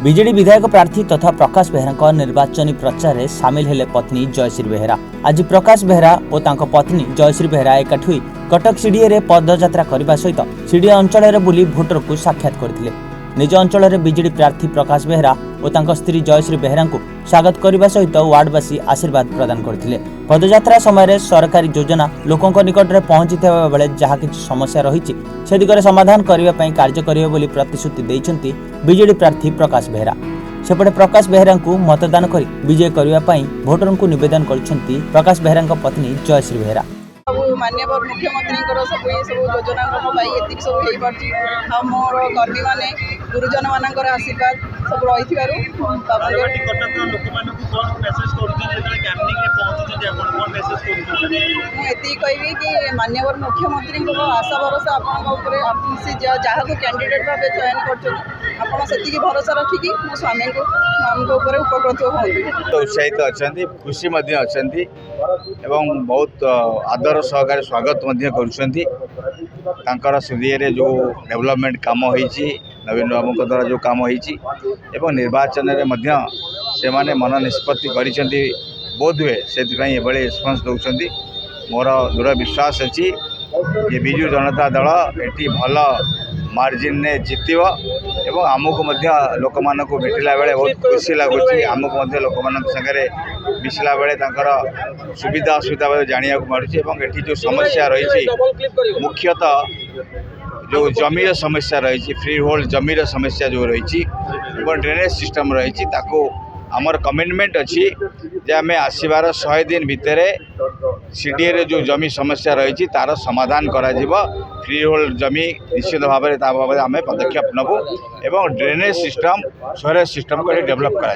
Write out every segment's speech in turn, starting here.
BJD विधायक प्रार्थी तथा प्रकाश बेहरा निर्वाचनी प्रचार में सामिल हेले पत्नी जयश्री बेहरा। आज प्रकाश बेहरा और तांको पत्नी जयश्री बेहरा एकाठी होई कटक सीडीए रे पदयात्रा करने सहित सीडीए अंचल बुली भोटर को साक्षात करथिले। निज अंचल में बीजेडी प्रार्थी प्रकाश बेहरा और तांको स्त्री जयश्री बेहरा को स्वागत करने सहित वार्डवासी आशीर्वाद प्रदान करथिले। पदयात्रा समय सरकारी योजना लोकों निकट में पहुंची बेले जहाँ किसी समस्या रही से दिगरे समाधान करने कार्य करेंगे बोली प्रतिश्रुति देइछन्ति बीजेडी प्रार्थी प्रकाश बेहरा। सेपटे प्रकाश बेहरा को मतदान कर विजय करने भोटर को निवेदन करछन्ति प्रकाश बेहरा पत्नी जयश्री बेहरा। माननीय मुख्यमंत्री सब योजना सब मोर कर्मी मैंने गुरुजन मान आशीर्वाद सब रही मुझे कहबी कि माननीय मुख्यमंत्री आशा भरोसा आपसी जहाँ को कैंडिडेट भाव चयन कर भरोसा रखिकी मो स्वामी को उपकृत हो उत्साहित अच्छा खुशी अच्छा बहुत आदर सहकार स्वागत कर सीडीए जो डेवलपमेंट काम होती नवीन बाबू द्वारा जो काम होती निर्वाचन से माने मन निष्पत्ति कर बोध हुए से रेस्पॉन्स दौरान मोर दृढ़ विश्वास अच्छी ये विजु जनता दल ये भल मार्जिन ने जितव एवं आमको लोक मान भेटला बेले बहुत खुशी लगुच आमको लोक मान सागर मिसला बेले सुविधा असुविधा जाना मार्च ये जो समस्या रही मुख्यतः जो जमीर समस्या रही फ्री होल्ड जमीर समस्या जो रही ड्रेनेज सिस्टम रही आमर कमिटमेंट अच्छी जे आम आसबार 100 दिन भितर सीडीए रे जो जमी समस्या रही तार समाधान करा फ्री होल्ड जमी निश्चित भाव में आम पदक्षेप नबू एवं ड्रेनेज सिस्टम सरेज सिस्टम को डेवलप करा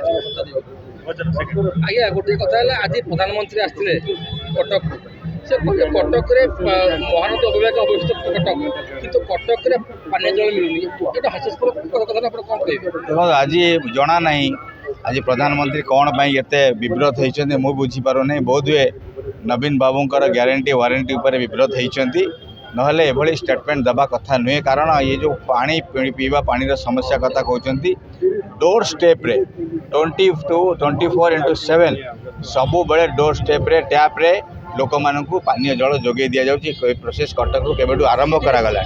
आज्ञा गोटे कथा आज प्रधानमंत्री आसते कटक से कटक महानदी अभिभाग अवस्थित कटक किंतु कटक पानी जल मिलूनी हास्यास्पद कथा कौन कह आज जना ना आज प्रधानमंत्री कौन एत विव्रत होती मुझे बुझीपारे बोध हुए नवीन बाबूंकर ग्यारंटी वारंटी उपर विव्रत होती नहले एभली स्टेटमेंट दबा कथा नुहे कारण ये जो पानी पीवा पानी समस्या कथा कहते डोर स्टेप रे 24/7 सबु बेले डोर स्टेप रे टैप रे लोक मान पानी जल जोगे दि जाऊँगी प्रोसेस कटक केबेठू आरंभ करागला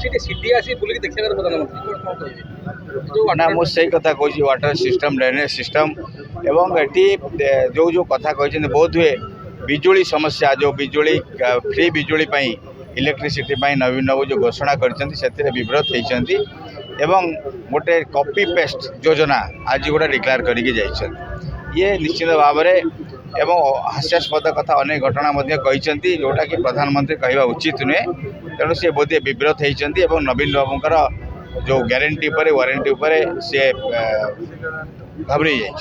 ना मुझे से कथा कहूँ वाटर सिस्टम ड्रेनेज सिस्टम एवं ये जो कथा कहते बहुत हुए बिजुली समस्या जो बिजुली फ्री बिजुली इलेक्ट्रिसिटी नवीन बाबू जो घोषणा कर विव्रत होती एवं गोटे कॉपी पेस्ट योजना आज गोटे डिक्लेयर करके ये निश्चित भाव में एवं हास्यास्पद कथा अनेक घटना कहते जोटा कि प्रधानमंत्री कहवा उचित नुहे तेणु सी बोधे विव्रत होती नवीन बाबूंकर जो ग्यारंटी वारंटी सी घबराई जाइए।